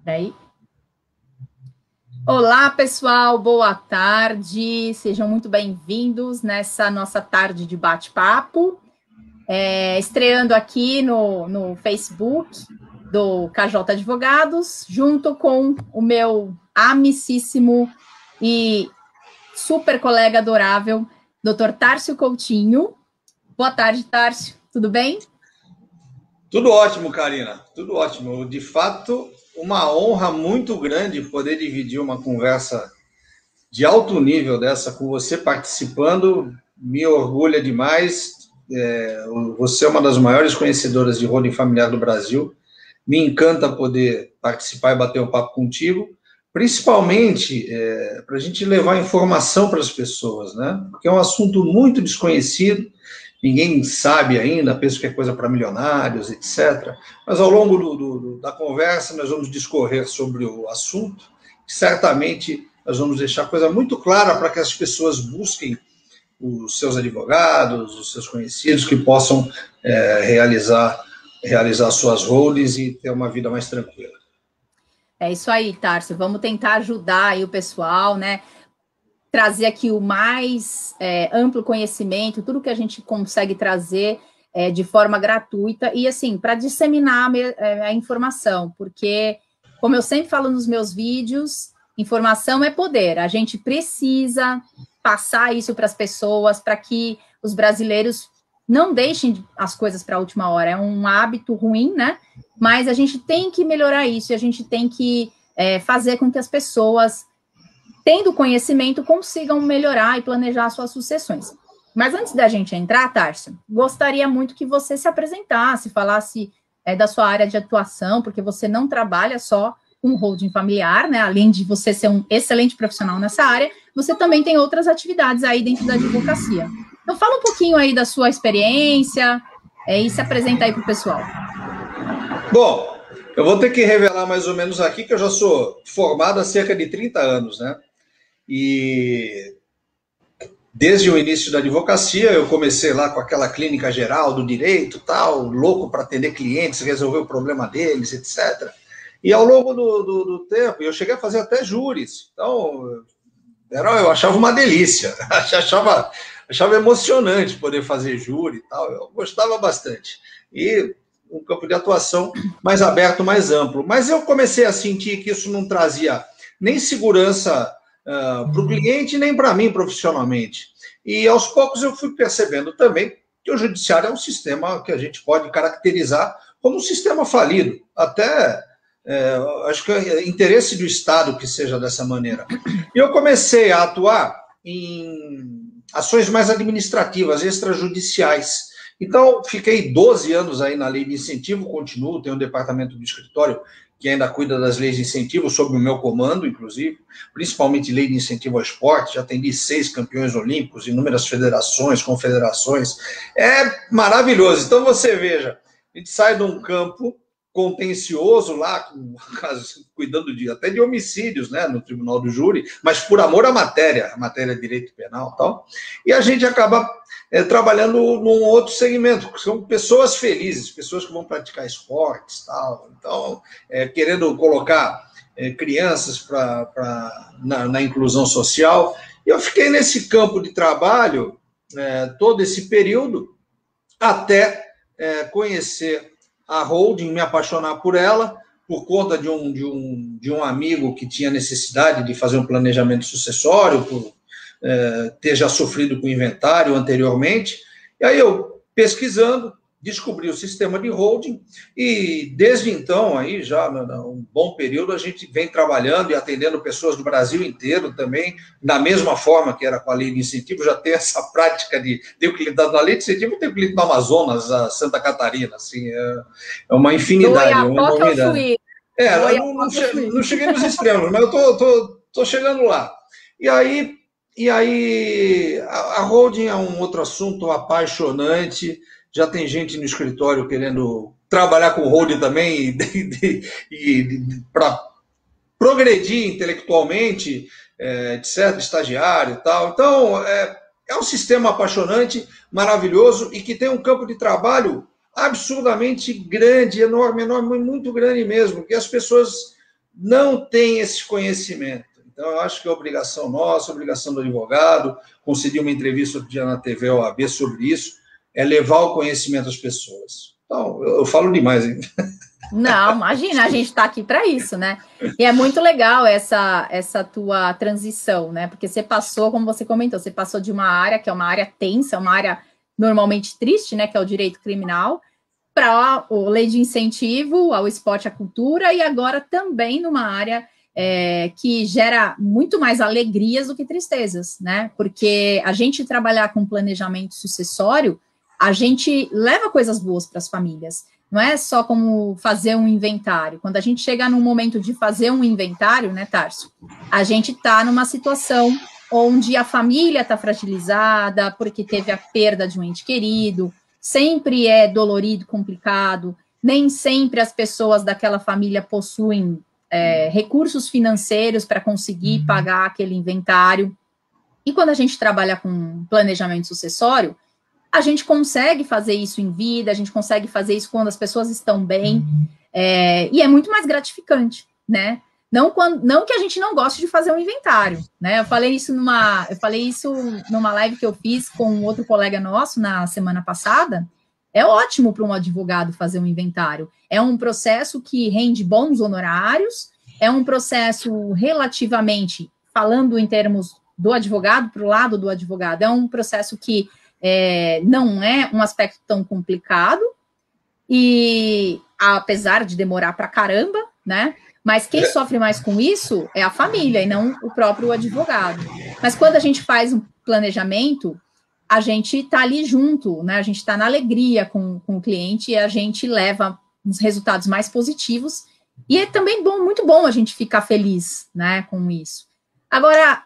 Daí. Olá, pessoal, boa tarde, sejam muito bem-vindos nessa nossa tarde de bate-papo, estreando aqui no Facebook do KJ Advogados, junto com o meu amicíssimo e super colega adorável, Dr. Tárcio Coutinho. Boa tarde, Tárcio, tudo bem? Tudo ótimo, Karina, tudo ótimo. De fato, uma honra muito grande poder dividir uma conversa de alto nível dessa com você participando. Me orgulha demais. Você é uma das maiores conhecedoras de holding familiar do Brasil. Me encanta poder participar e bater um papo contigo, principalmente para a gente levar informação para as pessoas, né? Porque é um assunto muito desconhecido. Ninguém sabe ainda, penso que é coisa para milionários, etc. Mas ao longo da conversa nós vamos discorrer sobre o assunto. Certamente nós vamos deixar coisa muito clara para que as pessoas busquem os seus advogados, os seus conhecidos, que possam realizar suas holdings e ter uma vida mais tranquila. É isso aí, Tárcio. Vamos tentar ajudar aí o pessoal, né? Trazer aqui o mais amplo conhecimento, tudo que a gente consegue trazer de forma gratuita e, assim, para disseminar a informação, porque, como eu sempre falo nos meus vídeos, informação é poder. A gente precisa passar isso para as pessoas, para que os brasileiros não deixem as coisas para a última hora. É um hábito ruim, né? Mas a gente tem que melhorar isso, e a gente tem que fazer com que as pessoas, tendo conhecimento, consigam melhorar e planejar suas sucessões. Mas antes da gente entrar, Tárcio, gostaria muito que você se apresentasse, falasse da sua área de atuação, porque você não trabalha só com holding familiar, né? Além de você ser um excelente profissional nessa área, você também tem outras atividades aí dentro da advocacia. Então, fala um pouquinho aí da sua experiência e se apresenta aí para o pessoal. Bom, eu vou ter que revelar mais ou menos aqui que eu já sou formado há cerca de 30 anos, né? E desde o início da advocacia, eu comecei lá com aquela clínica geral do direito, tal, louco para atender clientes, resolver o problema deles, etc. E ao longo do tempo, eu cheguei a fazer até júris. Então, eu achava uma delícia, achava emocionante poder fazer júri e tal, eu gostava bastante. E um campo de atuação mais aberto, mais amplo. Mas eu comecei a sentir que isso não trazia nem segurança para o cliente, nem para mim profissionalmente. E aos poucos eu fui percebendo também que o judiciário é um sistema que a gente pode caracterizar como um sistema falido. Até acho que é interesse do Estado que seja dessa maneira. E eu comecei a atuar em ações mais administrativas, extrajudiciais. Então, fiquei 12 anos aí na lei de incentivo, continuo, tenho um departamento do escritório que ainda cuida das leis de incentivo, sob o meu comando, inclusive, principalmente lei de incentivo ao esporte, já atendi 6 campeões olímpicos, inúmeras federações, confederações, é maravilhoso. Então, você veja, a gente sai de um campo contencioso lá, cuidando até de homicídios, né, no tribunal do júri, mas por amor à matéria de direito penal e tal, e a gente acaba trabalhando num outro segmento, que são pessoas felizes, pessoas que vão praticar esportes e tal, então, querendo colocar crianças na inclusão social, e eu fiquei nesse campo de trabalho todo esse período, até conhecer a holding, me apaixonar por ela, por conta de um amigo que tinha necessidade de fazer um planejamento sucessório, por ter já sofrido com inventário anteriormente. E aí eu, pesquisando, descobri o sistema de holding e desde então, aí já um bom período, a gente vem trabalhando e atendendo pessoas do Brasil inteiro também, da mesma forma que era com a lei de incentivo, já tem essa prática de ter o cliente na lei de incentivo, tem o cliente no Amazonas, a Santa Catarina, assim, é uma infinidade, uma enormidade. Não cheguei nos extremos, mas eu tô chegando lá. E aí a holding é um outro assunto apaixonante. Já tem gente no escritório querendo trabalhar com holding também para progredir intelectualmente, etc., estagiário e tal. Então, é um sistema apaixonante, maravilhoso e que tem um campo de trabalho absurdamente grande, enorme, muito grande mesmo, que as pessoas não tem esse conhecimento. Então, eu acho que é obrigação nossa, obrigação do advogado, concedi uma entrevista outro dia na TV OAB sobre isso, é levar o conhecimento às pessoas. Então, eu falo demais, hein? Não, imagina, a gente está aqui para isso, né? E é muito legal essa tua transição, né? Porque você passou, como você comentou, você passou de uma área que é uma área tensa, uma área normalmente triste, né? Que é o direito criminal, para a lei de incentivo ao esporte e à cultura, e agora também numa área que gera muito mais alegrias do que tristezas, né? Porque a gente trabalhar com planejamento sucessório, a gente leva coisas boas para as famílias. Não é só como fazer um inventário. Quando a gente chega num momento de fazer um inventário, né, Tarso? A gente está numa situação onde a família está fragilizada, porque teve a perda de um ente querido, sempre é dolorido, complicado, nem sempre as pessoas daquela família possuem recursos financeiros para conseguir pagar aquele inventário. E quando a gente trabalha com planejamento sucessório, a gente consegue fazer isso em vida, a gente consegue fazer isso quando as pessoas estão bem, e é muito mais gratificante, né? Não que a gente não goste de fazer um inventário, né? Eu falei isso numa live que eu fiz com outro colega nosso na semana passada. É ótimo para um advogado fazer um inventário. É um processo que rende bons honorários, é um processo relativamente, falando em termos do advogado, para o lado do advogado, é um processo que não é um aspecto tão complicado, e apesar de demorar para caramba, né? Mas quem sofre mais com isso é a família e não o próprio advogado. Mas quando a gente faz um planejamento, a gente está ali junto, né? A gente está na alegria com o cliente e a gente leva uns resultados mais positivos. E é também muito bom a gente ficar feliz, né, com isso. Agora,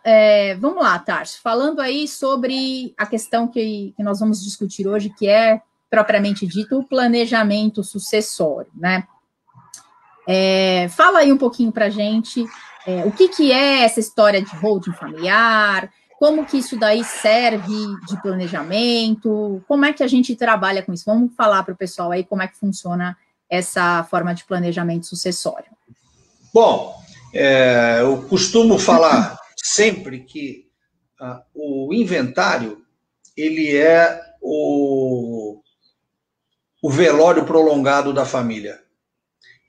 vamos lá, Tarso, falando aí sobre a questão que nós vamos discutir hoje, que é, propriamente dito, o planejamento sucessório, né? Fala aí um pouquinho para a gente o que é essa história de holding familiar, como que isso daí serve de planejamento, como é que a gente trabalha com isso? Vamos falar para o pessoal aí como é que funciona essa forma de planejamento sucessório. Bom, eu costumo falar sempre que o inventário, ele é o velório prolongado da família.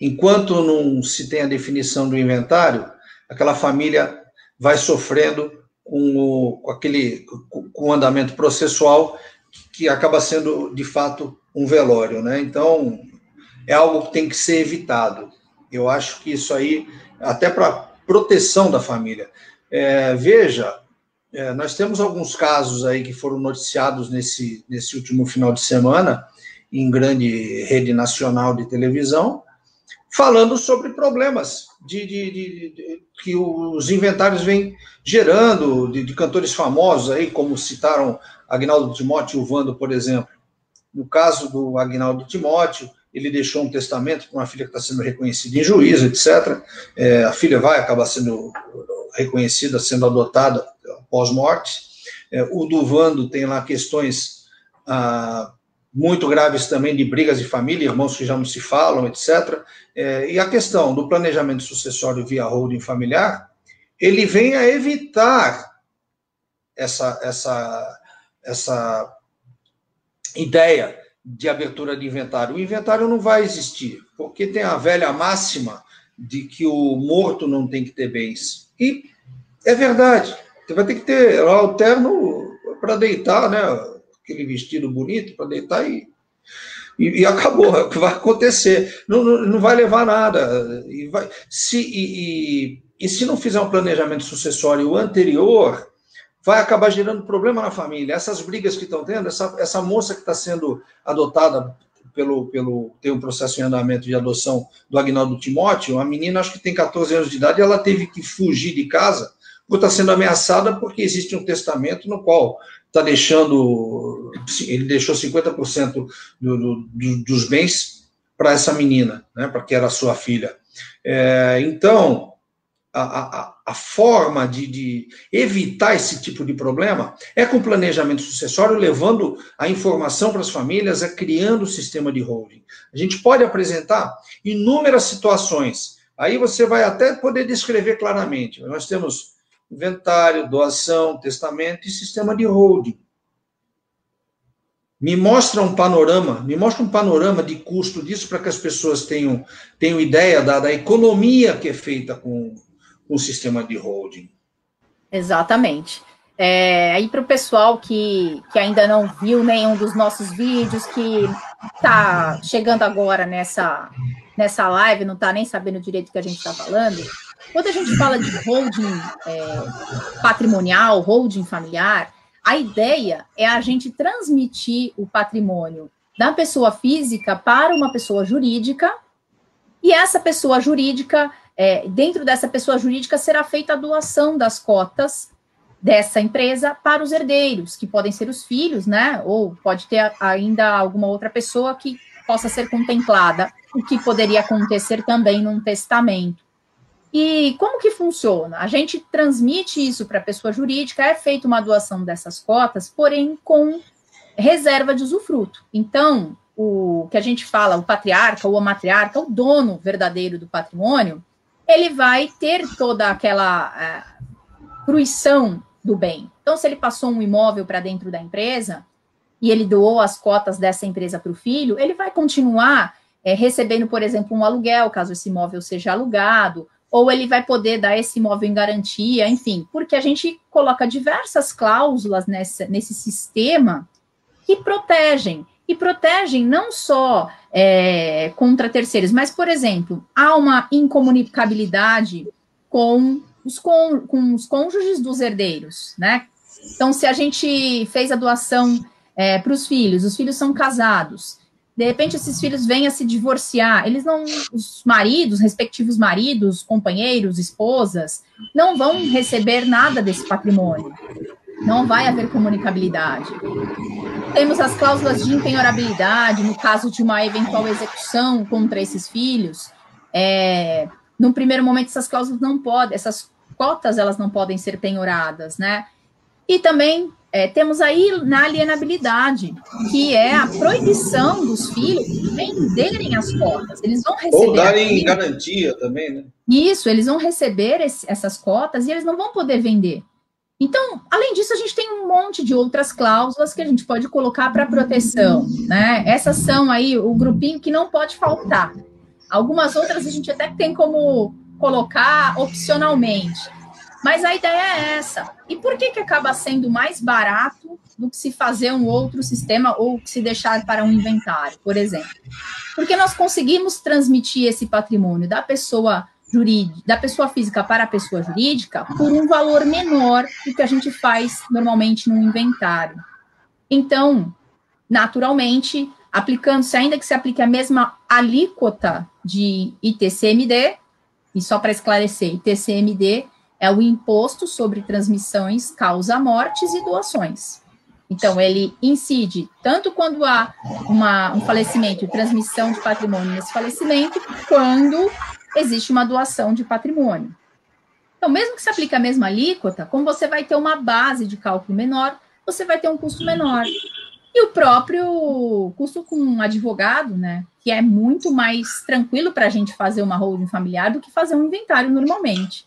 Enquanto não se tem a definição do inventário, aquela família vai sofrendo com o andamento processual, que acaba sendo, de fato, um velório, né? Então, é algo que tem que ser evitado. Eu acho que isso aí, até para proteção da família. Veja, nós temos alguns casos aí que foram noticiados nesse último final de semana, em grande rede nacional de televisão, falando sobre problemas que os inventários vêm gerando, de cantores famosos aí, como citaram Agnaldo Timóteo e o Vando, por exemplo. No caso do Agnaldo Timóteo, ele deixou um testamento para uma filha que está sendo reconhecida em juízo, etc. A filha vai acabar sendo reconhecida, sendo adotada pós-morte. O do Vando tem lá questões muito graves também de brigas de família, irmãos que já não se falam, etc. E a questão do planejamento sucessório via holding familiar, ele vem a evitar essa ideia de abertura de inventário. O inventário não vai existir, porque tem a velha máxima de que o morto não tem que ter bens. E é verdade, você vai ter que ter lá o terno para deitar, né? Aquele vestido bonito para deitar e acabou, é o que vai acontecer. Não vai levar nada. Se não fizer um planejamento sucessório anterior, vai acabar gerando problema na família. Essas brigas que estão tendo, essa moça que está sendo adotada tem um processo em andamento de adoção do Agnaldo Timóteo, a menina acho que tem 14 anos de idade, ela teve que fugir de casa por estar sendo ameaçada porque existe um testamento no qual ele deixou 50% dos bens para essa menina, né, para que era sua filha. Então, a forma de evitar esse tipo de problema é com planejamento sucessório, levando a informação para as famílias, criando o sistema de holding. A gente pode apresentar inúmeras situações. Aí você vai até poder descrever claramente. Nós temos inventário, doação, testamento e sistema de holding. Me mostra um panorama de custo disso para que as pessoas tenham ideia da economia que é feita com o sistema de holding. Exatamente. Aí para o pessoal que ainda não viu nenhum dos nossos vídeos, que está chegando agora nessa live, não está nem sabendo direito o que a gente está falando, quando a gente fala de holding patrimonial, holding familiar, a ideia é a gente transmitir o patrimônio da pessoa física para uma pessoa jurídica, e essa pessoa jurídica, dentro dessa pessoa jurídica, será feita a doação das cotas dessa empresa para os herdeiros, que podem ser os filhos, né? Ou pode ter ainda alguma outra pessoa que possa ser contemplada, o que poderia acontecer também num testamento. E como que funciona? A gente transmite isso para a pessoa jurídica, é feita uma doação dessas cotas, porém com reserva de usufruto. Então, o que a gente fala, o patriarca ou a matriarca, o dono verdadeiro do patrimônio, ele vai ter toda aquela fruição do bem. Então, se ele passou um imóvel para dentro da empresa e ele doou as cotas dessa empresa para o filho, ele vai continuar recebendo, por exemplo, um aluguel, caso esse imóvel seja alugado, ou ele vai poder dar esse imóvel em garantia, enfim, porque a gente coloca diversas cláusulas nesse sistema que protegem, e protegem não só contra terceiros, mas, por exemplo, há uma incomunicabilidade com os cônjuges dos herdeiros, né? Então, se a gente fez a doação para os filhos são casados, de repente esses filhos vêm a se divorciar, os maridos, respectivos maridos, companheiros, esposas, não vão receber nada desse patrimônio, não vai haver comunicabilidade. Temos as cláusulas de impenhorabilidade, no caso de uma eventual execução contra esses filhos, no primeiro momento essas cláusulas não podem, essas cotas elas não podem ser penhoradas, né? E também temos aí na alienabilidade, que é a proibição dos filhos de venderem as cotas. Eles vão receber... Ou darem garantia também, né? Isso, eles vão receber essas cotas e eles não vão poder vender. Então, além disso, a gente tem um monte de outras cláusulas que a gente pode colocar para proteção, né? Essas são aí o grupinho que não pode faltar. Algumas outras a gente até tem como colocar opcionalmente. Mas a ideia é essa. E por que acaba sendo mais barato do que se fazer um outro sistema ou se deixar para um inventário, por exemplo? Porque nós conseguimos transmitir esse patrimônio da pessoa física para a pessoa jurídica por um valor menor do que a gente faz normalmente no inventário. Então, naturalmente, aplicando-se, ainda que se aplique a mesma alíquota de ITCMD, e só para esclarecer, ITCMD é o Imposto sobre Transmissões, Causa-Mortes e Doações. Então, ele incide tanto quando há um falecimento e transmissão de patrimônio nesse falecimento, quando existe uma doação de patrimônio. Então, mesmo que se aplique a mesma alíquota, como você vai ter uma base de cálculo menor, você vai ter um custo menor. E o próprio custo com um advogado, né, que é muito mais tranquilo para a gente fazer uma holding familiar do que fazer um inventário normalmente.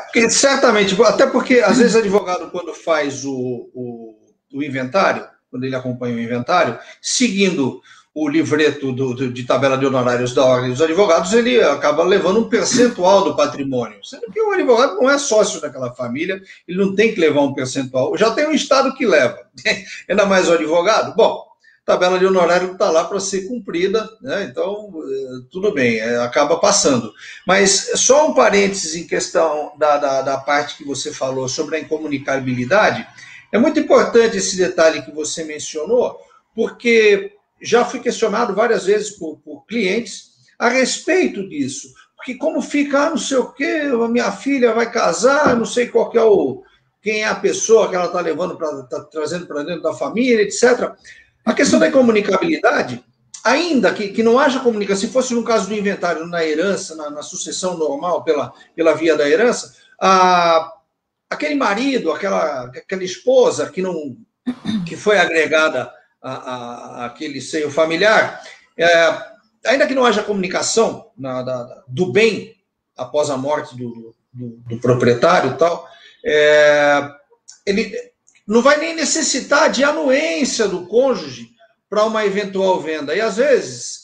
Porque certamente, até porque às vezes o advogado, quando faz o inventário, quando ele acompanha o inventário, seguindo o livreto de tabela de honorários da Ordem dos Advogados, ele acaba levando um percentual do patrimônio, sendo que o advogado não é sócio daquela família, ele não tem que levar um percentual, já tem um Estado que leva, ainda mais o advogado. Bom, a tabela de honorário está lá para ser cumprida, né? Então, tudo bem, acaba passando. Mas só um parênteses em questão da parte que você falou sobre a incomunicabilidade, é muito importante esse detalhe que você mencionou, porque já fui questionado várias vezes por clientes a respeito disso. Porque como fica, não sei o quê, a minha filha vai casar, não sei qual que é quem é a pessoa que ela está levando, tá trazendo para dentro da família, etc. A questão da incomunicabilidade, ainda que não haja comunicação, se fosse no caso do inventário, na herança, na sucessão normal, pela via da herança, aquele marido, aquela esposa que foi agregada àquele seio familiar, ainda que não haja comunicação do bem, após a morte do proprietário e tal, ele não vai nem necessitar de anuência do cônjuge para uma eventual venda. E, às vezes,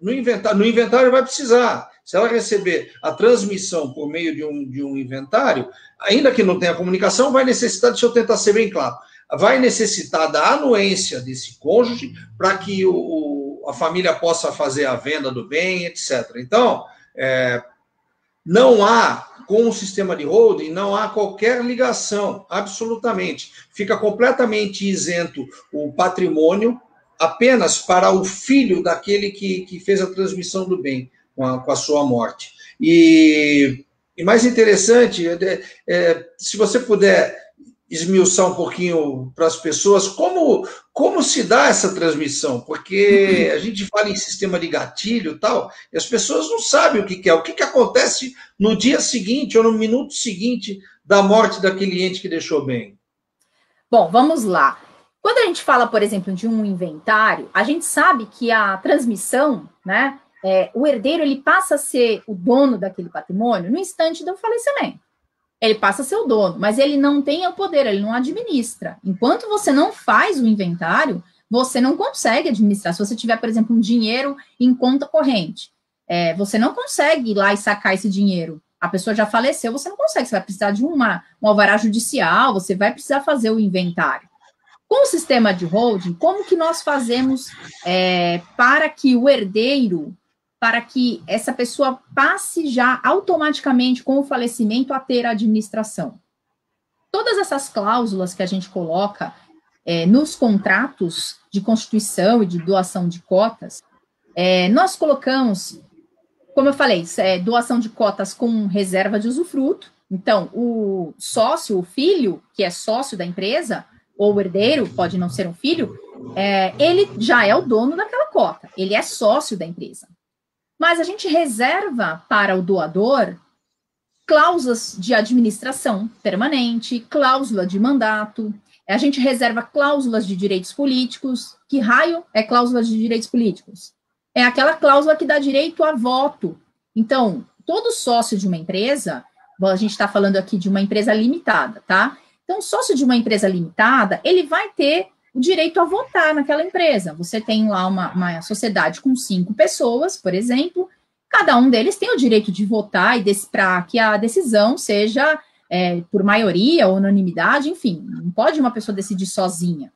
no inventário vai precisar. Se ela receber a transmissão por meio de um inventário, ainda que não tenha comunicação, vai necessitar, deixa eu tentar ser bem claro, vai necessitar da anuência desse cônjuge para que a família possa fazer a venda do bem, etc. Então, não há, com o sistema de holding, não há qualquer ligação, absolutamente. Fica completamente isento o patrimônio apenas para o filho daquele que fez a transmissão do bem com a sua morte. E mais interessante, se você puder esmiuçar um pouquinho para as pessoas, como se dá essa transmissão? Porque a gente fala em sistema de gatilho e tal, e as pessoas não sabem o que é. O que acontece no dia seguinte ou no minuto seguinte da morte da cliente que deixou bem? Bom, vamos lá. Quando a gente fala, por exemplo, de um inventário, a gente sabe que a transmissão, né, o herdeiro, ele passa a ser o dono daquele patrimônio no instante do falecimento. Ele passa a ser o dono, mas ele não tem o poder, ele não administra. Enquanto você não faz o inventário, você não consegue administrar. Se você tiver, por exemplo, um dinheiro em conta corrente, você não consegue ir lá e sacar esse dinheiro. A pessoa já faleceu, você não consegue. Você vai precisar de um alvará judicial, você vai precisar fazer o inventário. Com o sistema de holding, como que nós fazemos para que o herdeiro, para que essa pessoa passe já automaticamente com o falecimento a ter a administração? Todas essas cláusulas que a gente coloca nos contratos de constituição e de doação de cotas, nós colocamos, como eu falei, doação de cotas com reserva de usufruto. Então, o sócio, o filho, que é sócio da empresa, ou o herdeiro, pode não ser um filho, ele já é o dono daquela cota, ele é sócio da empresa. Mas a gente reserva para o doador cláusulas de administração permanente, cláusula de mandato, a gente reserva cláusulas de direitos políticos. Que raio é cláusula de direitos políticos? É aquela cláusula que dá direito a voto. Então, todo sócio de uma empresa, a gente está falando aqui de uma empresa limitada, tá? Então, sócio de uma empresa limitada, ele vai ter o direito a votar naquela empresa. Você tem lá uma sociedade com 5 pessoas, por exemplo, cada um deles tem o direito de votar e para que a decisão seja por maioria ou unanimidade, enfim, não pode uma pessoa decidir sozinha.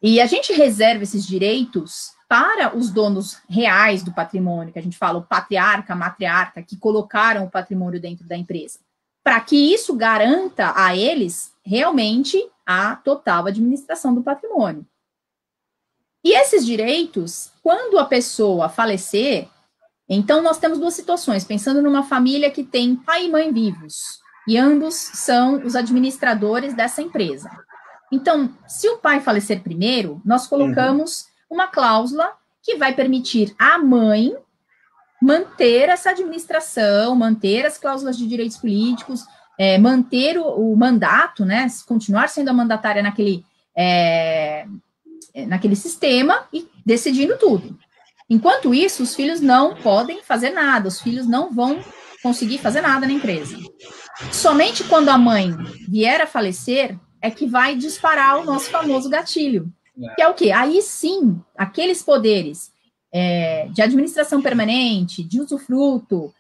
E a gente reserva esses direitos para os donos reais do patrimônio, que a gente fala o patriarca, a matriarca, que colocaram o patrimônio dentro da empresa, para que isso garanta a eles realmente a total administração do patrimônio. E esses direitos, quando a pessoa falecer, então nós temos 2 situações, pensando numa família que tem pai e mãe vivos, e ambos são os administradores dessa empresa. Então, se o pai falecer primeiro, nós colocamos uma cláusula que vai permitir à mãe manter essa administração, manter as cláusulas de direitos políticos, manter o mandato, né, continuar sendo a mandatária naquele sistema e decidindo tudo. Enquanto isso, os filhos não podem fazer nada, os filhos não vão conseguir fazer nada na empresa. Somente quando a mãe vier a falecer é que vai disparar o nosso famoso gatilho, que é o quê? Aí sim, aqueles poderes de administração permanente, de usufruto,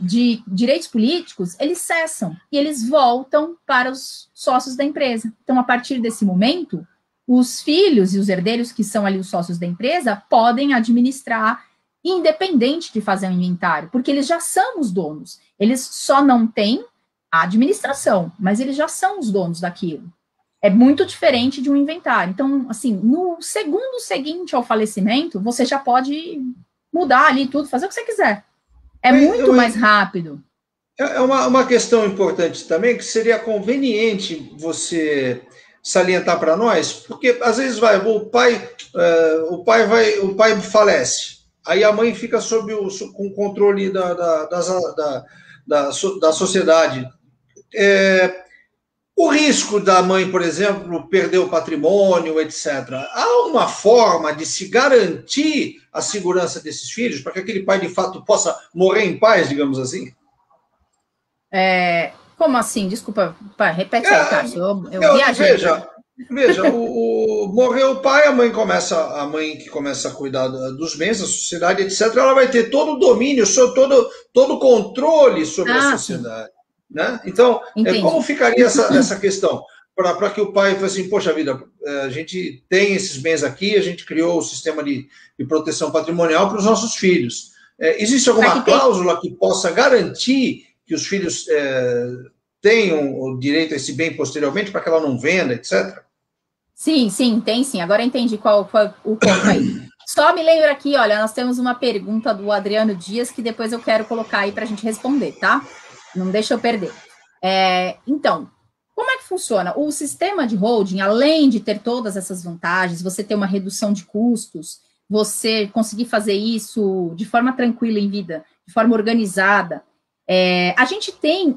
de direitos políticos, eles cessam e eles voltam para os sócios da empresa. Então, a partir desse momento, os filhos e os herdeiros, que são ali os sócios da empresa, podem administrar independente de fazer um inventário, porque eles já são os donos. Eles só não têm a administração, mas eles já são os donos daquilo. É muito diferente de um inventário. Então, assim, no segundo seguinte ao falecimento, você já pode mudar ali tudo, fazer o que você quiser. É muito mais rápido. É uma questão importante também, que seria conveniente você salientar para nós, porque às vezes o pai falece, aí a mãe fica com o controle da sociedade. o risco da mãe, por exemplo, perder o patrimônio, etc. Há uma forma de se garantir a segurança desses filhos para que aquele pai, de fato, possa morrer em paz, digamos assim? Como assim? Desculpa, pai, repete aí, Tarso. Eu viajei. Veja, morreu o pai, a mãe que começa a cuidar dos bens, da sociedade, etc., ela vai ter todo o domínio, todo o controle sobre a sociedade. Né? Então, como ficaria essa questão? Para que o pai fale assim, poxa vida, a gente tem esses bens aqui, a gente criou o sistema de proteção patrimonial para os nossos filhos. Existe alguma cláusula que possa garantir que os filhos tenham o direito a esse bem posteriormente, para que ela não venda, etc.? Sim, tem sim. Agora eu entendi qual foi o ponto aí. Só me lembro aqui, olha, nós temos uma pergunta do Adriano Dias que depois eu quero colocar aí para a gente responder, tá? Não deixa eu perder. Então, como é que funciona? O sistema de holding, além de ter todas essas vantagens, você ter uma redução de custos, você conseguir fazer isso de forma tranquila em vida, de forma organizada, a gente tem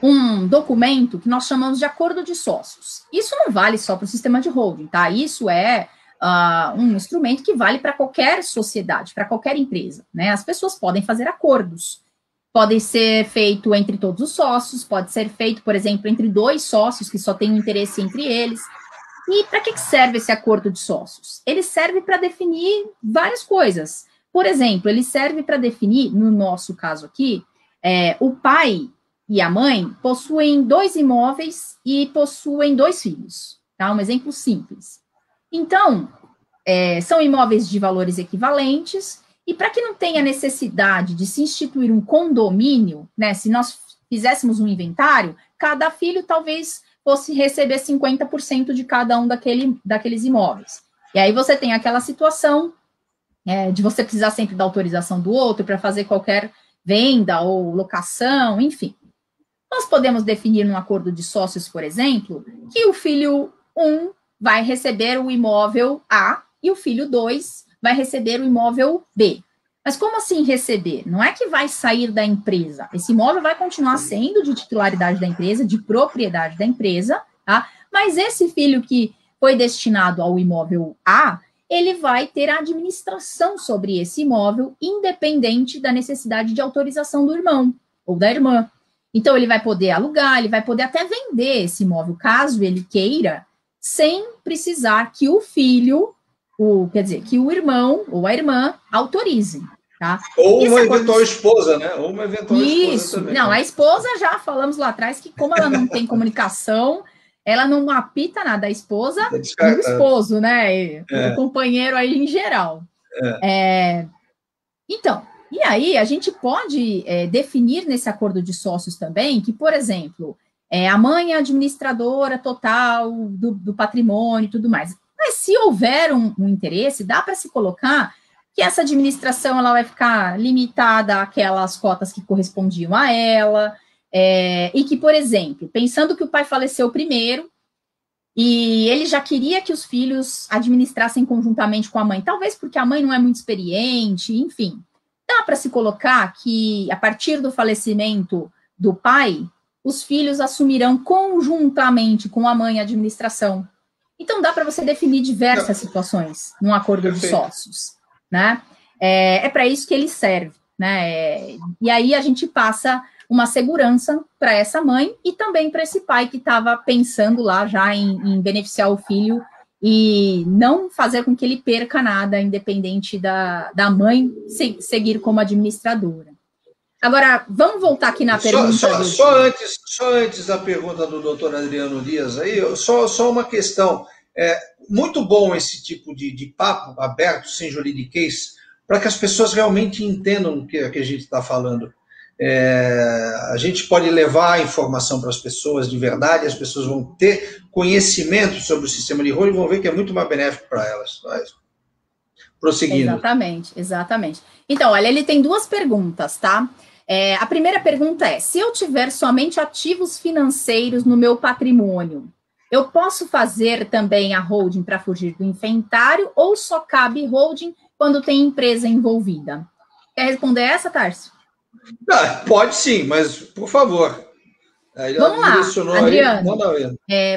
um documento que nós chamamos de acordo de sócios. Isso não vale só para o sistema de holding, tá? Isso é um instrumento que vale para qualquer sociedade, para qualquer empresa, né? As pessoas podem fazer acordos. Pode ser feito entre todos os sócios, pode ser feito, por exemplo, entre 2 sócios que só têm um interesse entre eles. E para que serve esse acordo de sócios? Ele serve para definir várias coisas. Por exemplo, ele serve para definir, no nosso caso aqui, o pai e a mãe possuem 2 imóveis e possuem 2 filhos. Tá? Um exemplo simples. Então, são imóveis de valores equivalentes, e para que não tenha necessidade de se instituir um condomínio, né, se nós fizéssemos um inventário, cada filho talvez fosse receber 50% de cada um daqueles imóveis. E aí você tem aquela situação de você precisar sempre da autorização do outro para fazer qualquer venda ou locação, enfim. Nós podemos definir num acordo de sócios, por exemplo, que o filho 1 vai receber o imóvel A e o filho 2 vai receber o imóvel B. Mas como assim receber? Não é que vai sair da empresa. Esse imóvel vai continuar sendo de titularidade da empresa, de propriedade da empresa, tá? Mas esse filho que foi destinado ao imóvel A, ele vai ter a administração sobre esse imóvel, independente da necessidade de autorização do irmão ou da irmã. Então, ele vai poder alugar, ele vai poder até vender esse imóvel, caso ele queira, sem precisar que o filho, que o irmão ou a irmã autorizem, tá? Ou uma eventual esposa, né? Ou uma eventual esposa também. Não, a esposa, já falamos lá atrás, que como ela não tem comunicação, ela não apita nada, a esposa e o esposo, né? O companheiro aí em geral. Então, e aí a gente pode definir nesse acordo de sócios também que, por exemplo, a mãe é administradora total do patrimônio e tudo mais. Mas se houver um interesse, dá para se colocar que essa administração ela vai ficar limitada àquelas cotas que correspondiam a ela, e que, por exemplo, pensando que o pai faleceu primeiro, e ele já queria que os filhos administrassem conjuntamente com a mãe, talvez porque a mãe não é muito experiente, enfim. Dá para se colocar que, a partir do falecimento do pai, os filhos assumirão conjuntamente com a mãe a administração. Então, dá para você definir diversas situações num acordo de sócios, né? É para isso que ele serve, né? E aí a gente passa uma segurança para essa mãe e também para esse pai que estava pensando lá já em beneficiar o filho e não fazer com que ele perca nada, independente da mãe seguir como administradora. Agora, vamos voltar aqui na pergunta. Só antes da pergunta do doutor Adriano Dias, aí, só uma questão. Muito bom esse tipo de papo aberto, sem juridiquês, para que as pessoas realmente entendam o que a gente está falando. A gente pode levar a informação para as pessoas de verdade, as pessoas vão ter conhecimento sobre o sistema de holding e vão ver que é muito mais benéfico para elas. Mas, prosseguindo. Exatamente. Então, olha, ele tem 2 perguntas, tá? A primeira pergunta é: se eu tiver somente ativos financeiros no meu patrimônio, eu posso fazer também a holding para fugir do inventário ou só cabe holding quando tem empresa envolvida? Quer responder essa, Tarso? Pode sim, mas por favor. Vamos lá, Adriano.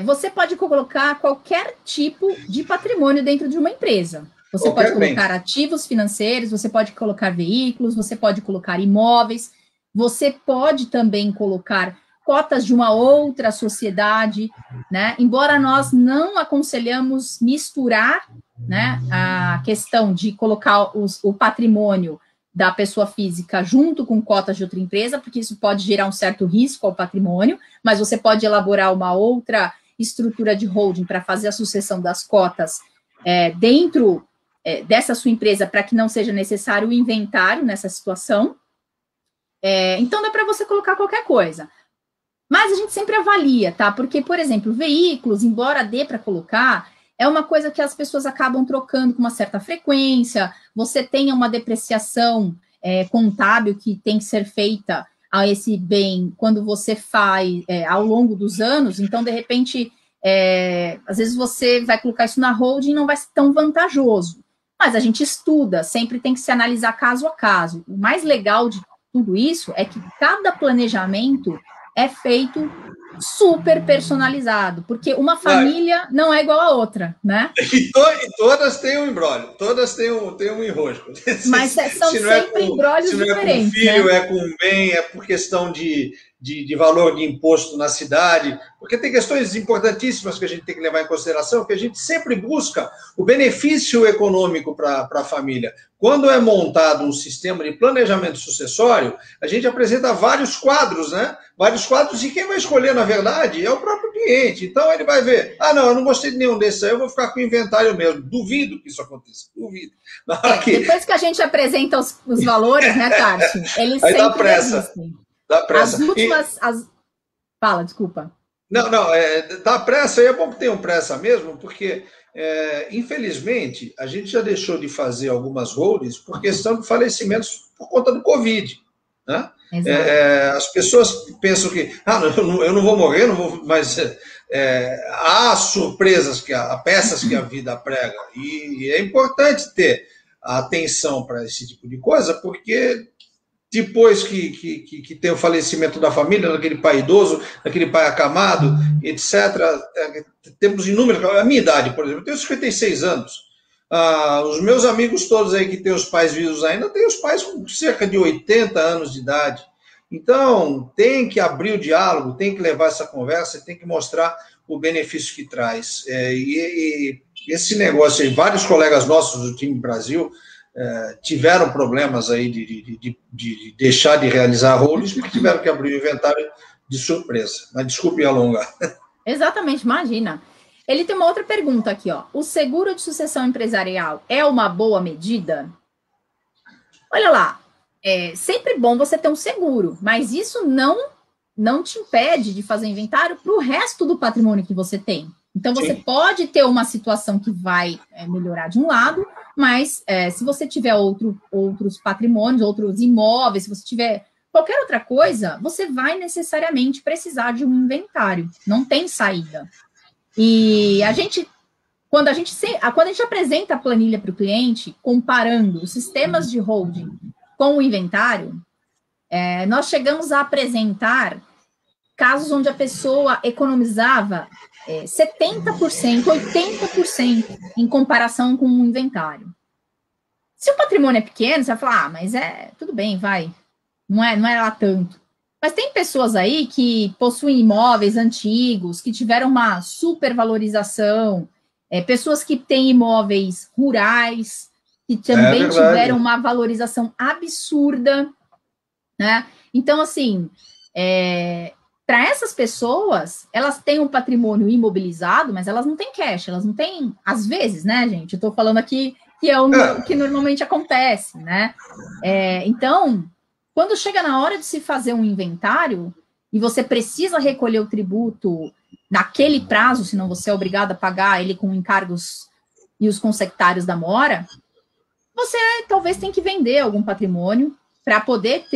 Você pode colocar qualquer tipo de patrimônio dentro de uma empresa. Você pode colocar ativos financeiros, você pode colocar veículos, você pode colocar imóveis, você pode também colocar cotas de uma outra sociedade, né? Embora nós não aconselhamos misturar, né, a questão de colocar o patrimônio da pessoa física junto com cotas de outra empresa, porque isso pode gerar um certo risco ao patrimônio, mas você pode elaborar uma outra estrutura de holding para fazer a sucessão das cotas dentro dessa sua empresa, para que não seja necessário o inventário nessa situação. Então, dá para você colocar qualquer coisa. Mas a gente sempre avalia, tá? Porque, por exemplo, veículos, embora dê para colocar, é uma coisa que as pessoas acabam trocando com uma certa frequência, você tem uma depreciação contábil que tem que ser feita a esse bem quando você faz ao longo dos anos, então, de repente, às vezes você vai colocar isso na holding e não vai ser tão vantajoso. Mas a gente estuda, sempre tem que se analisar caso a caso. O mais legal de tudo isso é que cada planejamento é feito super personalizado, porque uma família não é igual a outra, né? E todas têm um imbróglio, todas têm um enrosco. Mas são sempre imbróglios diferentes. Se não é com filho, né? é com bem, é por questão de valor de imposto na cidade, porque tem questões importantíssimas que a gente tem que levar em consideração, que a gente sempre busca o benefício econômico para a família. Quando é montado um sistema de planejamento sucessório, a gente apresenta vários quadros, né? Vários quadros, e quem vai escolher, na verdade, é o próprio cliente. Então, ele vai ver, não, eu não gostei de nenhum desses aí, eu vou ficar com o inventário mesmo. Duvido que isso aconteça, duvido. Depois que a gente apresenta os valores, né, Tarso? Eles aí sempre existem. Dá pressa. As últimas... Fala, desculpa. Não, dá pressa, e é bom que tenham pressa mesmo, porque, infelizmente, a gente já deixou de fazer algumas holdings por questão de falecimentos por conta do Covid, né? As pessoas pensam que, eu não vou morrer, não vou, mas há surpresas, há peças que a vida prega, e é importante ter atenção para esse tipo de coisa, porque depois que tem o falecimento da família, daquele pai idoso, daquele pai acamado, etc., temos inúmeros... A minha idade, por exemplo, eu tenho 56 anos. Os meus amigos todos aí que têm os pais vivos ainda, têm os pais com cerca de 80 anos de idade. Então, tem que abrir o diálogo, tem que levar essa conversa, tem que mostrar o benefício que traz. E esse negócio aí, vários colegas nossos do time Brasil tiveram problemas aí de deixar de realizar holdings, porque tiveram que abrir o inventário de surpresa. Mas desculpe alongar. Exatamente, imagina. Ele tem uma outra pergunta aqui, ó. O seguro de sucessão empresarial é uma boa medida? Olha lá, é sempre bom você ter um seguro, mas isso não te impede de fazer inventário para o resto do patrimônio que você tem. Então, você Sim. pode ter uma situação que vai melhorar de um lado, mas se você tiver outros patrimônios, outros imóveis, se você tiver qualquer outra coisa, você vai necessariamente precisar de um inventário. Não tem saída. E quando a gente apresenta a planilha para o cliente, comparando os sistemas de holding com o inventário, nós chegamos a apresentar casos onde a pessoa economizava 70%, 80% em comparação com o inventário. Se o patrimônio é pequeno, você vai falar, mas tudo bem, vai. Não é lá tanto. Mas tem pessoas aí que possuem imóveis antigos, que tiveram uma supervalorização, pessoas que têm imóveis rurais, que também tiveram uma valorização absurda, né? Então, assim, para essas pessoas, elas têm um patrimônio imobilizado, mas elas não têm cash, elas não têm, às vezes, né, gente? Eu estou falando aqui que é o que normalmente acontece, né? Então, quando chega na hora de se fazer um inventário e você precisa recolher o tributo naquele prazo, senão você é obrigado a pagar ele com encargos e os consectários da mora, você talvez tem que vender algum patrimônio para poder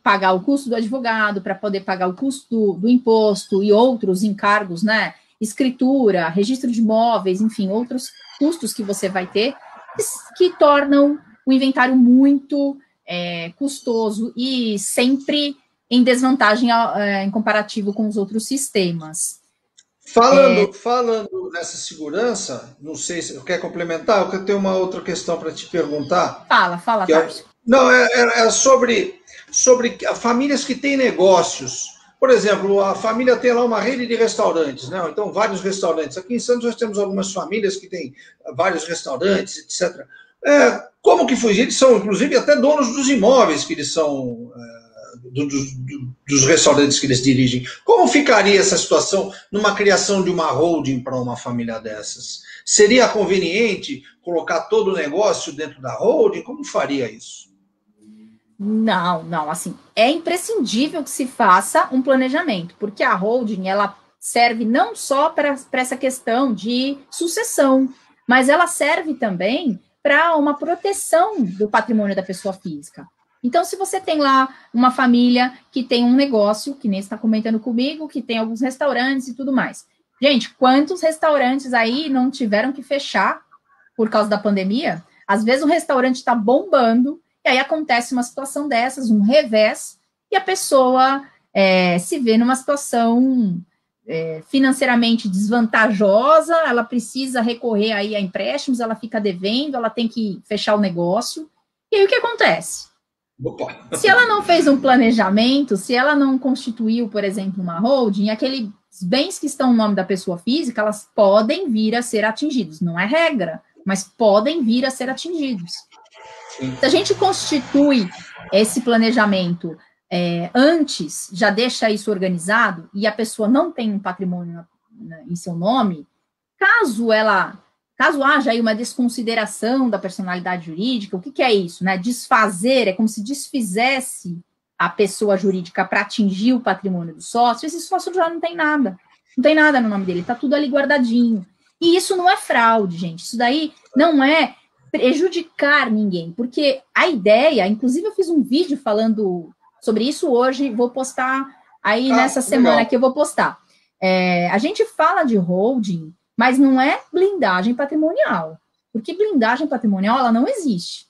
pagar o custo do advogado, para poder pagar o custo do imposto e outros encargos, né? Escritura, registro de imóveis, enfim, outros custos que você vai ter, que tornam o inventário muito custoso e sempre em desvantagem em comparativo com os outros sistemas. Falando nessa segurança, não sei se quer complementar, eu tenho uma outra questão para te perguntar. Fala, Tarso. Não, é sobre famílias que têm negócios. Por exemplo, a família tem lá uma rede de restaurantes, né? Então, vários restaurantes. Aqui em Santos nós temos algumas famílias que têm vários restaurantes, etc. Como que foi? Eles são, inclusive, até donos dos imóveis que eles são, dos restaurantes que eles dirigem. Como ficaria essa situação numa criação de uma holding para uma família dessas? Seria conveniente colocar todo o negócio dentro da holding? Como faria isso? Não, assim, é imprescindível que se faça um planejamento, porque a holding, ela serve não só para essa questão de sucessão, mas ela serve também para uma proteção do patrimônio da pessoa física. Então, se você tem lá uma família que tem um negócio, que nem está comentando comigo, que tem alguns restaurantes e tudo mais. Gente, quantos restaurantes aí não tiveram que fechar por causa da pandemia? Às vezes o restaurante está bombando, e aí acontece uma situação dessas, um revés, e a pessoa se vê numa situação financeiramente desvantajosa, ela precisa recorrer aí a empréstimos, ela fica devendo, ela tem que fechar o negócio. E aí o que acontece? Opa. Se ela não fez um planejamento, se ela não constituiu, por exemplo, uma holding, aqueles bens que estão no nome da pessoa física, elas podem vir a ser atingidos. Não é regra, mas podem vir a ser atingidos. Se a gente constitui esse planejamento antes, já deixa isso organizado, e a pessoa não tem um patrimônio em seu nome, caso haja aí uma desconsideração da personalidade jurídica, o que é isso, né? Desfazer, é como se desfizesse a pessoa jurídica para atingir o patrimônio do sócio, esse sócio já não tem nada no nome dele, está tudo ali guardadinho. E isso não é fraude, gente, isso daí não é prejudicar ninguém, porque a ideia, inclusive eu fiz um vídeo falando sobre isso hoje, vou postar aí nessa semana legal. Que eu vou postar. A gente fala de holding, mas não é blindagem patrimonial, porque blindagem patrimonial, ela não existe.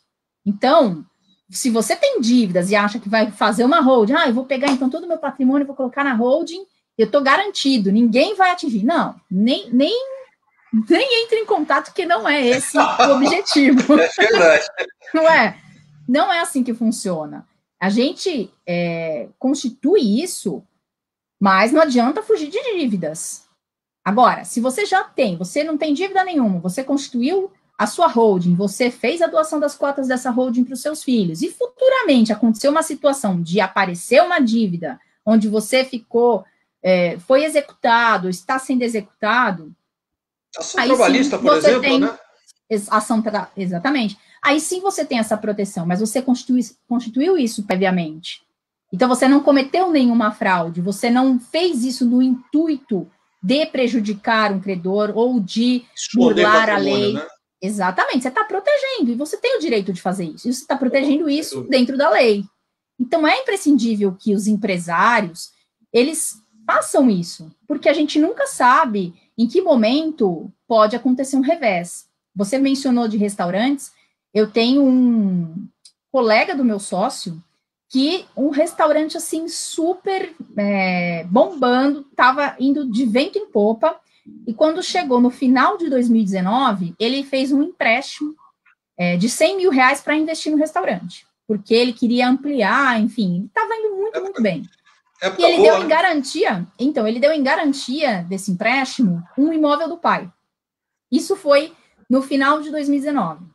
Então, se você tem dívidas e acha que vai fazer uma holding, eu vou pegar então todo o meu patrimônio, vou colocar na holding, eu estou garantido, ninguém vai atingir. Não, nem entre em contato, que não é esse o objetivo. É verdade. Não é assim que funciona. A gente constitui isso, mas não adianta fugir de dívidas. Agora, se você você não tem dívida nenhuma, você constituiu a sua holding, você fez a doação das cotas dessa holding para os seus filhos, e futuramente aconteceu uma situação de aparecer uma dívida, onde você foi executado, está sendo executado. Ação trabalhista, por exemplo, né? Exatamente. Aí sim você tem essa proteção, mas você constituiu isso previamente. Então você não cometeu nenhuma fraude, você não fez isso no intuito de prejudicar um credor ou de burlar a lei. Né? Exatamente, você está protegendo, e você tem o direito de fazer isso. E você está protegendo isso dentro da lei. Então é imprescindível que os empresários, eles façam isso, porque a gente nunca sabe em que momento pode acontecer um revés. Você mencionou de restaurantes, eu tenho um colega do meu sócio que um restaurante assim super bombando, estava indo de vento em popa, e quando chegou no final de 2019, ele fez um empréstimo de R$100 mil para investir no restaurante, porque ele queria ampliar, enfim, estava indo muito bem. E ele deu em garantia, ele deu em garantia desse empréstimo um imóvel do pai. Isso foi no final de 2019.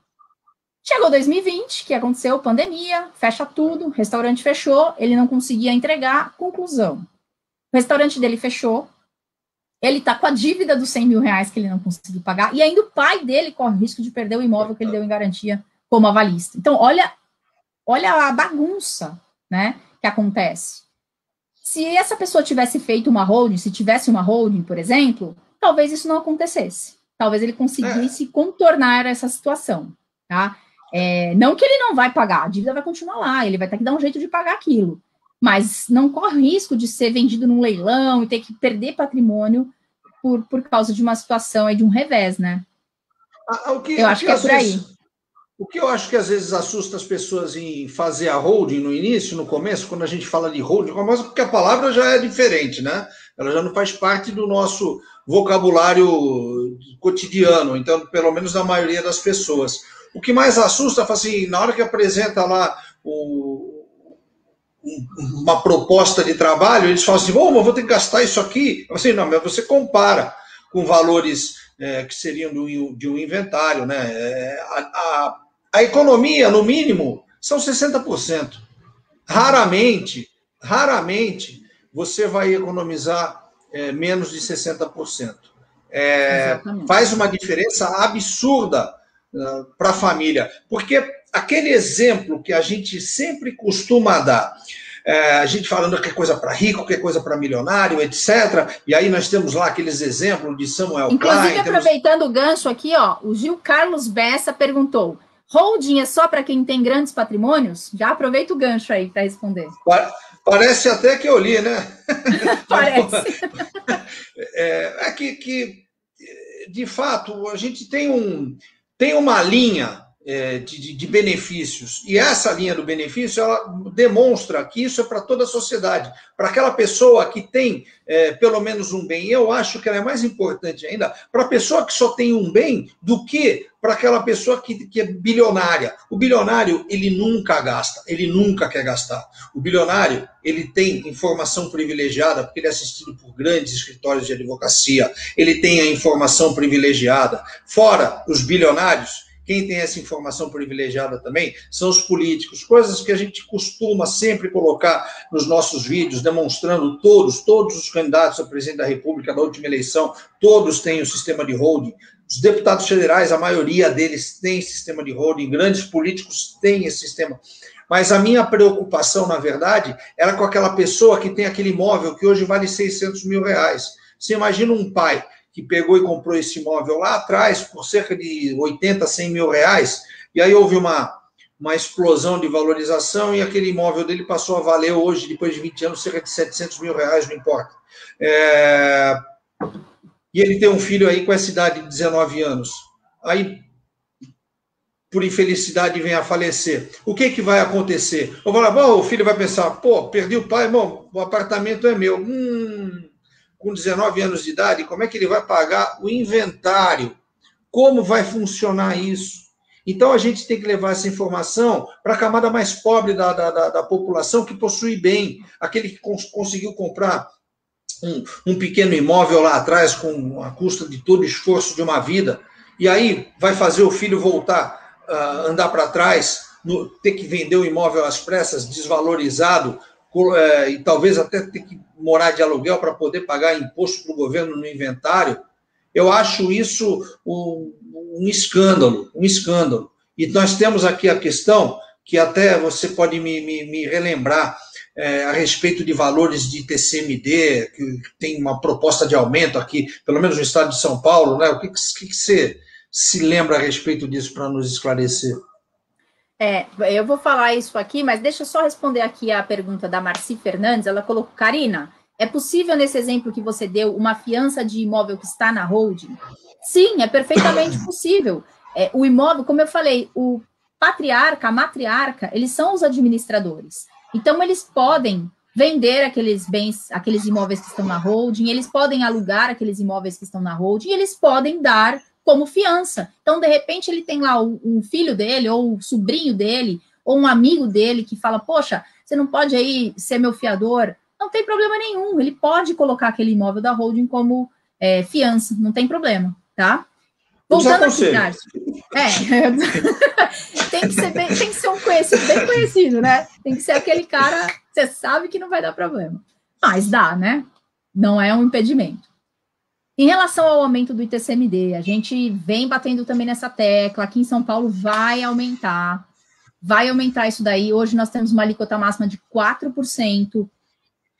Chegou 2020, que aconteceu, pandemia, fecha tudo, o restaurante fechou, ele não conseguia entregar, conclusão. O restaurante dele fechou, ele está com a dívida dos R$100 mil que ele não conseguiu pagar, e ainda o pai dele corre o risco de perder o imóvel que ele deu em garantia como avalista. Então, olha a bagunça, né, que acontece. Se essa pessoa tivesse feito uma holding, se tivesse uma holding, por exemplo, talvez isso não acontecesse. Talvez ele conseguisse contornar essa situação, tá? Não que ele não vai pagar, a dívida vai continuar lá, ele vai ter que dar um jeito de pagar aquilo, mas não corre risco de ser vendido num leilão e ter que perder patrimônio por causa de uma situação aí de um revés, né? Eu acho que é por aí. O que eu acho que às vezes assusta as pessoas em fazer a holding no início, no começo, quando a gente fala de holding, porque a palavra já é diferente, né? Ela já não faz parte do nosso vocabulário cotidiano, então, pelo menos da maioria das pessoas. O que mais assusta, assim, na hora que apresenta lá uma proposta de trabalho, eles falam assim, mas vou ter que gastar isso aqui. Assim, não, mas você compara com valores que seriam de um inventário, né? A economia, no mínimo, são 60%. Raramente você vai economizar menos de 60%. Faz uma diferença absurda para a família. Porque aquele exemplo que a gente sempre costuma dar, a gente falando que é coisa para rico, que é coisa para milionário, etc. E aí nós temos lá aqueles exemplos de Samuel Inclusive, Klein. Inclusive, aproveitando o gancho aqui, ó, o Gil Carlos Bessa perguntou, holding é só para quem tem grandes patrimônios? Já aproveita o gancho aí para responder. Parece até que eu li, né? Parece. É que, de fato, a gente tem uma linha de benefícios, e essa linha do benefício, ela demonstra que isso é para toda a sociedade. Para aquela pessoa que tem pelo menos um bem, eu acho que ela é mais importante ainda para a pessoa que só tem um bem do que para aquela pessoa que é bilionária. O bilionário, ele nunca gasta, ele nunca quer gastar. O bilionário, ele tem informação privilegiada, porque ele é assistido por grandes escritórios de advocacia, ele tem a informação privilegiada. Fora os bilionários, quem tem essa informação privilegiada também são os políticos, coisas que a gente costuma sempre colocar nos nossos vídeos, demonstrando todos os candidatos a presidente da República da última eleição, todos têm o sistema de holding. Os deputados federais, a maioria deles tem sistema de holding, grandes políticos têm esse sistema. Mas a minha preocupação, na verdade, era com aquela pessoa que tem aquele imóvel que hoje vale 600 mil reais. Você imagina um pai que pegou e comprou esse imóvel lá atrás por cerca de 80, 100 mil reais, e aí houve uma explosão de valorização e aquele imóvel dele passou a valer hoje, depois de 20 anos, cerca de 700 mil reais, não importa. E ele tem um filho aí com essa idade de 19 anos. Aí, por infelicidade, vem a falecer. O que vai acontecer? Eu vou falar, bom, o filho vai pensar, pô, perdi o pai, bom, o apartamento é meu. Com 19 anos de idade, como é que ele vai pagar o inventário? Como vai funcionar isso? Então, a gente tem que levar essa informação para a camada mais pobre da população que possui bem, aquele que conseguiu comprar um pequeno imóvel lá atrás com a custa de todo o esforço de uma vida, e aí vai fazer o filho voltar a andar para trás, ter que vender o imóvel às pressas, desvalorizado, e talvez até ter que morar de aluguel para poder pagar imposto para o governo no inventário. Eu acho isso um escândalo, um escândalo. E nós temos aqui a questão, que até você pode me relembrar, a respeito de valores de TCMD, que tem uma proposta de aumento aqui, pelo menos no estado de São Paulo, né? O que você se lembra a respeito disso para nos esclarecer? Eu vou falar isso aqui, mas deixa eu só responder aqui a pergunta da Marci Fernandes. Ela colocou, Karina, é possível nesse exemplo que você deu uma fiança de imóvel que está na holding? Sim, é perfeitamente possível. O imóvel, como eu falei, o patriarca, a matriarca, eles são os administradores. Então, eles podem vender aqueles bens, aqueles imóveis que estão na holding, eles podem alugar aqueles imóveis que estão na holding, e eles podem dar como fiança. Então, de repente, ele tem lá um filho dele, ou um sobrinho dele, ou um amigo dele que fala, poxa, você não pode aí ser meu fiador? Não tem problema nenhum, ele pode colocar aquele imóvel da holding como fiança, não tem problema, tá? Voltando aqui, Tarso. Tem que ser um conhecido, bem conhecido, né? Tem que ser aquele cara, você sabe que não vai dar problema. Mas dá, né? Não é um impedimento. Em relação ao aumento do ITCMD, a gente vem batendo também nessa tecla. Aqui em São Paulo vai aumentar isso daí. Hoje nós temos uma alíquota máxima de 4%,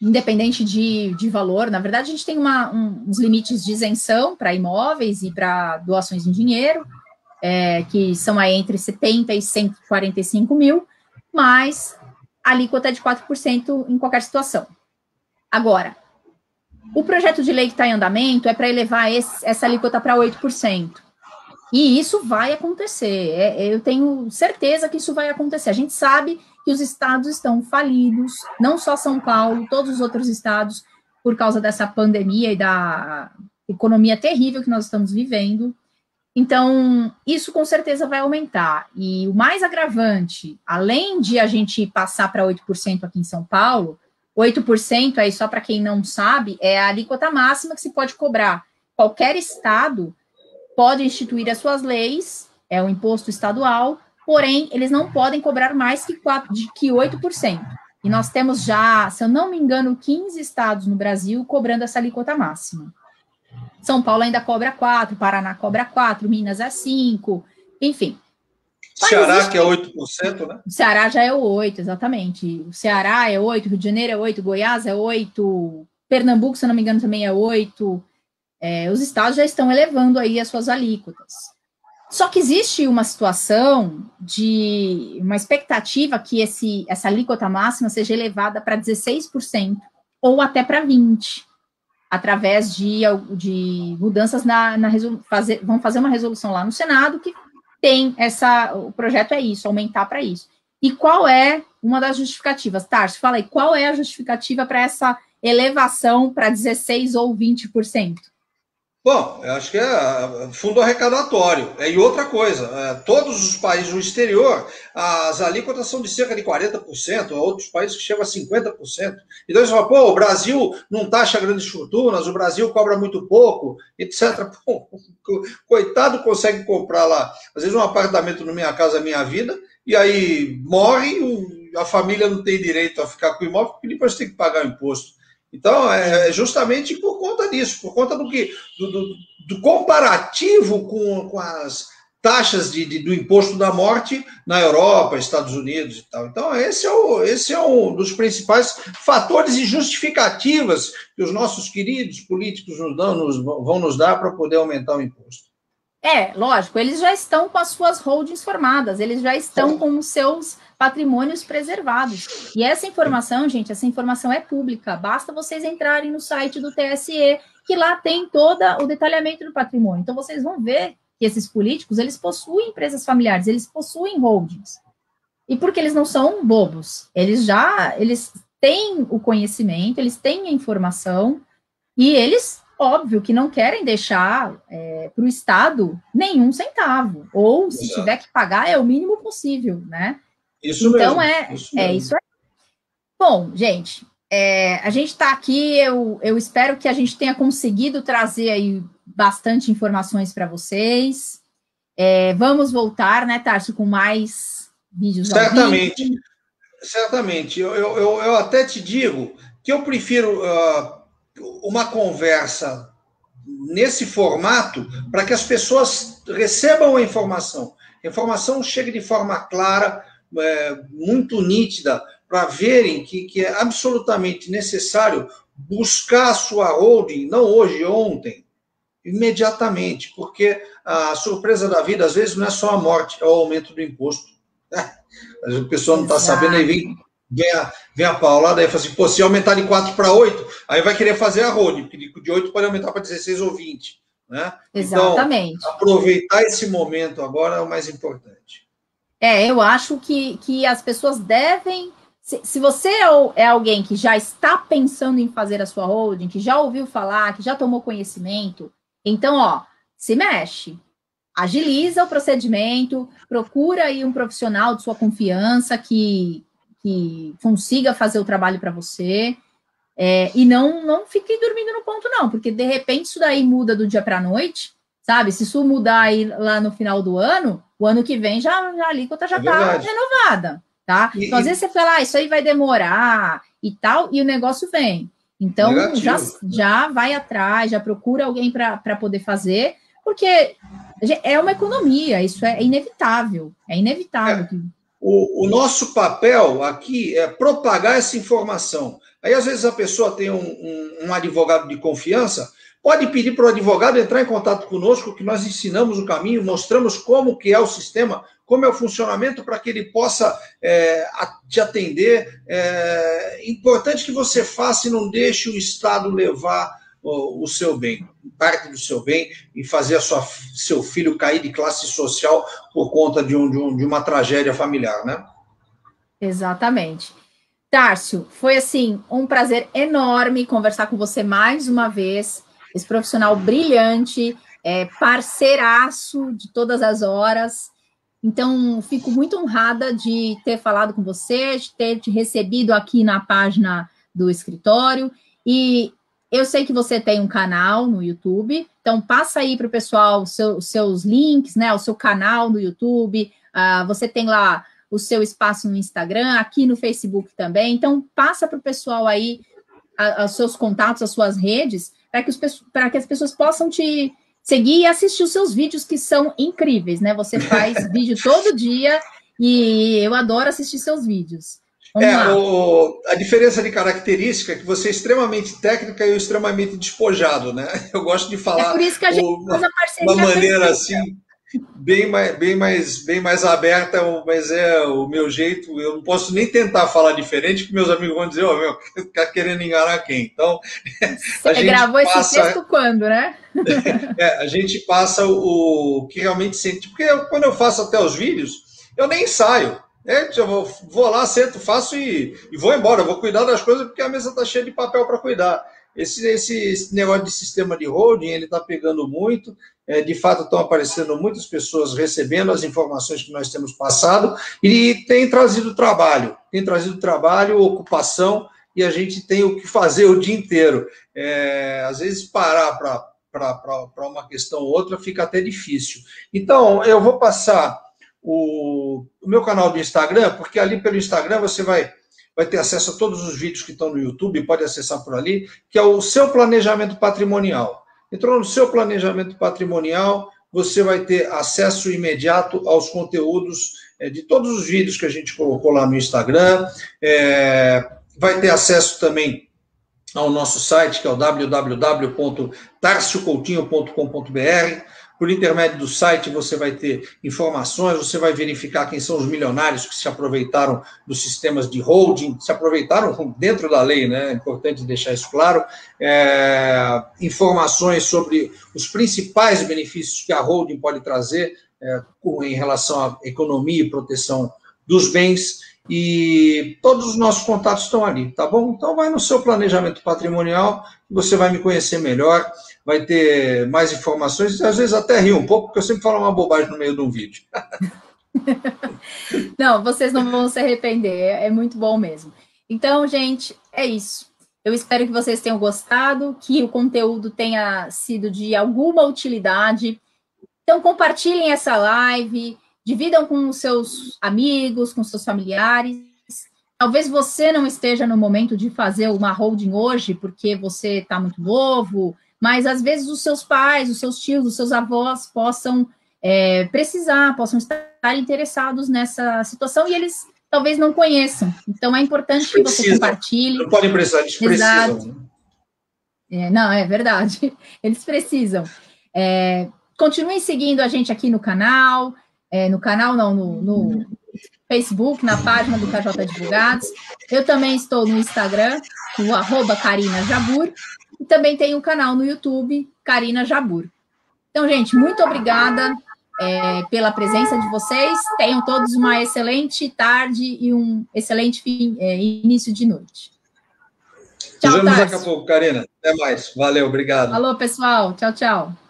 independente de valor. Na verdade, a gente tem uns limites de isenção para imóveis e para doações em dinheiro, que são aí entre 70 e 145 mil, mas a alíquota é de 4% em qualquer situação. Agora, o projeto de lei que está em andamento é para elevar essa alíquota para 8%. E isso vai acontecer. Eu tenho certeza que isso vai acontecer. A gente sabe que os estados estão falidos, não só São Paulo, todos os outros estados, por causa dessa pandemia e da economia terrível que nós estamos vivendo. Então, isso com certeza vai aumentar. E o mais agravante, além de a gente passar para 8% aqui em São Paulo, 8%, aí só para quem não sabe, é a alíquota máxima que se pode cobrar. Qualquer estado pode instituir as suas leis, é o imposto estadual, porém, eles não podem cobrar mais que 8%. E nós temos já, se eu não me engano, 15 estados no Brasil cobrando essa alíquota máxima. São Paulo ainda cobra 4%, Paraná cobra 4%, Minas é 5%, enfim. Ceará, que é 8%, né? O Ceará já é o 8%, exatamente. O Ceará é 8%, Rio de Janeiro é 8%, Goiás é 8%, Pernambuco, se eu não me engano, também é 8%. Os estados já estão elevando aí as suas alíquotas. Só que existe uma situação de uma expectativa que essa alíquota máxima seja elevada para 16% ou até para 20%, através de mudanças vão fazer uma resolução lá no Senado que tem o projeto é isso, aumentar para isso. E qual é uma das justificativas? Tarso, fala aí, qual é a justificativa para essa elevação para 16% ou 20%? Bom, eu acho que é fundo arrecadatório. E outra coisa, todos os países do exterior, as alíquotas são de cerca de 40%, outros países que chegam a 50%. Então você fala, pô, o Brasil não taxa grandes fortunas, o Brasil cobra muito pouco, etc. Pô, coitado consegue comprar lá, às vezes um apartamento no Minha Casa Minha Vida, e aí morre, a família não tem direito a ficar com o imóvel, porque depois tem que pagar o imposto. Então, é justamente por conta disso, por conta do comparativo com as taxas do imposto da morte na Europa, Estados Unidos e tal. Então, esse é um dos principais fatores e justificativas que os nossos queridos políticos vão nos dar para poder aumentar o imposto. Lógico, eles já estão com as suas holdings formadas, eles já estão com os seus patrimônios preservados. E essa informação, gente, essa informação é pública. Basta vocês entrarem no site do TSE, que lá tem todo o detalhamento do patrimônio. Então, vocês vão ver que esses políticos, eles possuem empresas familiares, eles possuem holdings. E porque eles não são bobos, eles têm o conhecimento, eles têm a informação, e eles, óbvio, que não querem deixar para o Estado nenhum centavo. Ou, se tiver que pagar, é o mínimo possível, né? Isso então, mesmo. Isso aí. Bom, gente, a gente está aqui, eu espero que a gente tenha conseguido trazer aí bastante informações para vocês. Vamos voltar, né, Tarso, com mais vídeos. Certamente. Eu até te digo que eu prefiro uma conversa nesse formato para que as pessoas recebam a informação. A informação chegue de forma clara, muito nítida, para verem que é absolutamente necessário buscar a sua holding, não hoje, ontem, imediatamente, porque a surpresa da vida, às vezes, não é só a morte, é o aumento do imposto. A pessoa não está sabendo, aí vem a paulada, aí fala assim, pô, se aumentar de 4 para 8, aí vai querer fazer a holding, porque de 8 pode aumentar para 16 ou 20. Né? Exatamente. Então, aproveitar esse momento agora é o mais importante. Eu acho que as pessoas devem... Se você é alguém que já está pensando em fazer a sua holding, que já ouviu falar, que já tomou conhecimento, então, se mexe. Agiliza o procedimento, procura aí um profissional de sua confiança que consiga fazer o trabalho para você, e não fique dormindo no ponto, não, porque de repente isso daí muda do dia para a noite, sabe? Se isso mudar aí lá no final do ano, o ano que vem a alíquota já está renovada, tá? Então, às vezes você fala, isso aí vai demorar e tal, e o negócio vem. Então, já vai atrás, já procura alguém para poder fazer, porque é uma economia, isso é inevitável. É inevitável. O nosso papel aqui é propagar essa informação. Aí, às vezes, a pessoa tem um advogado de confiança, pode pedir para o advogado entrar em contato conosco, que nós ensinamos o caminho, mostramos como que é o sistema, como é o funcionamento, para que ele possa te atender. É importante que você faça e não deixe o Estado levar o seu bem, parte do seu bem, e fazer seu filho cair de classe social por conta de uma tragédia familiar, né? Exatamente. Tárcio, foi assim um prazer enorme conversar com você mais uma vez, esse profissional brilhante, parceiraço de todas as horas. Então, fico muito honrada de ter falado com você, de ter te recebido aqui na página do escritório. E eu sei que você tem um canal no YouTube, então passa aí para o pessoal os seus links, né? O seu canal no YouTube, você tem lá o seu espaço no Instagram, aqui no Facebook também. Então, passa para o pessoal aí os seus contatos, as suas redes, para que as pessoas possam te seguir e assistir os seus vídeos, que são incríveis, né? Você faz vídeo todo dia e eu adoro assistir seus vídeos. A diferença de característica é que você é extremamente técnica e eu extremamente despojado, né? Eu gosto de falar por isso que a gente faz a parceria uma maneira assim, bem mais aberta, mas é o meu jeito. Eu não posso nem tentar falar diferente, porque meus amigos vão dizer, tá querendo enganar quem? Então, você gravou esse texto quando, né? A gente passa o que realmente sente. Porque quando eu faço até os vídeos, eu nem ensaio. Eu vou lá, sento, faço e vou embora. Eu vou cuidar das coisas porque a mesa está cheia de papel para cuidar. Esse negócio de sistema de holding, ele está pegando muito. De fato, estão aparecendo muitas pessoas recebendo as informações que nós temos passado e tem trazido trabalho, ocupação, e a gente tem o que fazer o dia inteiro. Às vezes, parar para uma questão ou outra fica até difícil. Então, eu vou passar o meu canal do Instagram, porque ali pelo Instagram você vai ter acesso a todos os vídeos que estão no YouTube, pode acessar por ali, que é o Seu Planejamento Patrimonial. Entrou no Seu Planejamento Patrimonial, você vai ter acesso imediato aos conteúdos de todos os vídeos que a gente colocou lá no Instagram, vai ter acesso também ao nosso site, que é o www.tarciocoutinho.com.br. Por intermédio do site, você vai ter informações, você vai verificar quem são os milionários que se aproveitaram dos sistemas de holding, se aproveitaram dentro da lei, né? É importante deixar isso claro. Informações sobre os principais benefícios que a holding pode trazer em relação à economia e proteção dos bens. E todos os nossos contatos estão ali, tá bom? Então vai no Seu Planejamento Patrimonial, você vai me conhecer melhor, vai ter mais informações, e às vezes até rio um pouco, porque eu sempre falo uma bobagem no meio de um vídeo. Não, vocês não vão se arrepender, é muito bom mesmo. Então, gente, é isso. Eu espero que vocês tenham gostado, que o conteúdo tenha sido de alguma utilidade. Então, compartilhem essa live, dividam com os seus amigos, com os seus familiares. Talvez você não esteja no momento de fazer uma holding hoje, porque você está muito novo, mas às vezes os seus pais, os seus tios, os seus avós possam possam estar interessados nessa situação e eles talvez não conheçam. Então, é importante que você compartilhe. Não podem precisar, eles precisam. Não, é verdade. Eles precisam. Continuem seguindo a gente aqui no canal, no Facebook, na página do KJ Advogados. Eu também estou no Instagram, no @CarinaJabur, e também tem um canal no YouTube, Carina Jabur. Então, gente, muito obrigada pela presença de vocês. Tenham todos uma excelente tarde e um excelente início de noite. Tchau, Nos vemos daqui a pouco, Carina. Até mais. Valeu, obrigado. Alô, pessoal. Tchau, tchau.